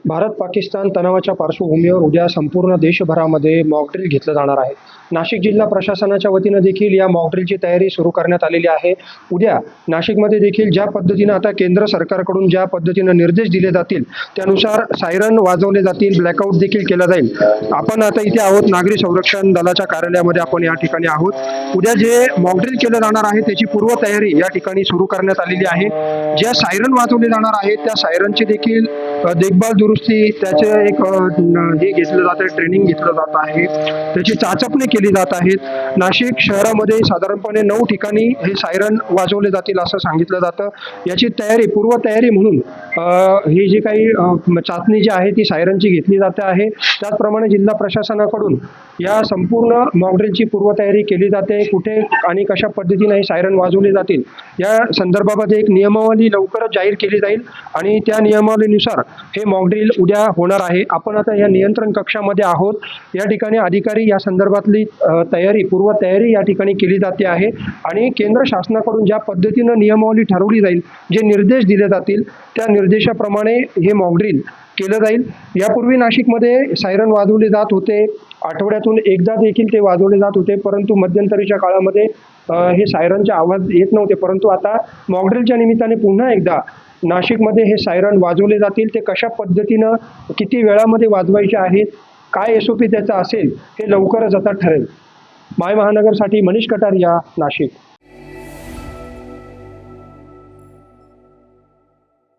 भारत पाकिस्तान तणावाच्या पार्श्वभूमीवर उद्या संपूर्ण देशभरामध्ये मॉकड्रिल घेतलं जाणार आहे. नाशिक जिल्हा प्रशासनाच्या वतीनं देखील या मॉकड्रिलची तयारी सुरू करण्यात आलेली आहे. उद्या नाशिकमध्ये देखील ज्या पद्धतीनं आता केंद्र सरकारकडून ज्या पद्धतीनं निर्देश दिले जातील त्यानुसार सायरन वाजवले जातील, ब्लॅकआउट देखील केला जाईल. आपण आता इथे आहोत नागरी संरक्षण दलाच्या कार्यालयामध्ये आपण या ठिकाणी आहोत. उद्या जे मॉकड्रिल केलं जाणार आहे त्याची पूर्वतयारी या ठिकाणी सुरू करण्यात आलेली आहे. ज्या सायरन वाजवले जाणार आहेत त्या सायरनची देखील देखभाल दुरुस्ती त्याचे एक हे घेतलं जात आहे, ट्रेनिंग घेतलं जात आहे, त्याची चाचपणी केली जात आहेत. नाशिक शहरामध्ये साधारणपणे 9 ठिकाणी हे सायरन वाजवले जातील असं सांगितलं जातं. याची तयारी पूर्वतयारी म्हणून ही जी काही चाचणी जी आहे ती सायरनची घेतली जाते आहे. त्याचप्रमाणे जिल्हा प्रशासनाकडून या संपूर्ण मॉकड्रिलची पूर्वतयारी केली जाते. कुठे आणि कशा पद्धतीने हे सायरन वाजवले जातील या संदर्भामध्ये एक नियमावली लवकरच जाहीर केली जाईल आणि त्या नियमावलीनुसार हे मॉकड्रिल उद्या होणार आहे. आपण आता या नियंत्रण कक्षामध्ये आहोत. या ठिकाणी अधिकारी या संदर्भातली पूर्वतयारी या ठिकाणी केली जाते आहे आणि केंद्र शासनाकडून ज्या पद्धतीनं नियमावली ठरवली जाईल, जे निर्देश दिले जातील त्या निर्देशाप्रमाणे हे मॉकड्रिल केलं जाईल. यापूर्वी नाशिकमध्ये सायरन वाजवले जात होते, आठवड्यातून एकदा देखील ते वाजवले जात होते, परंतु मध्यंतरीच्या काळामध्ये हे सायरनचे आवाज येत नव्हते. परंतु आता मॉकड्रिलच्या निमित्ताने पुन्हा एकदा नाशिकमध्ये हे सायरन वाजवले जातील. ते कशा पद्धतीनं किती वेळामध्ये वाजवायचे आहेत, काय SOP त्याचा असेल हे लवकरच आता ठरेल. माय महानगरसाठी मनीष कटारिया, नाशिक.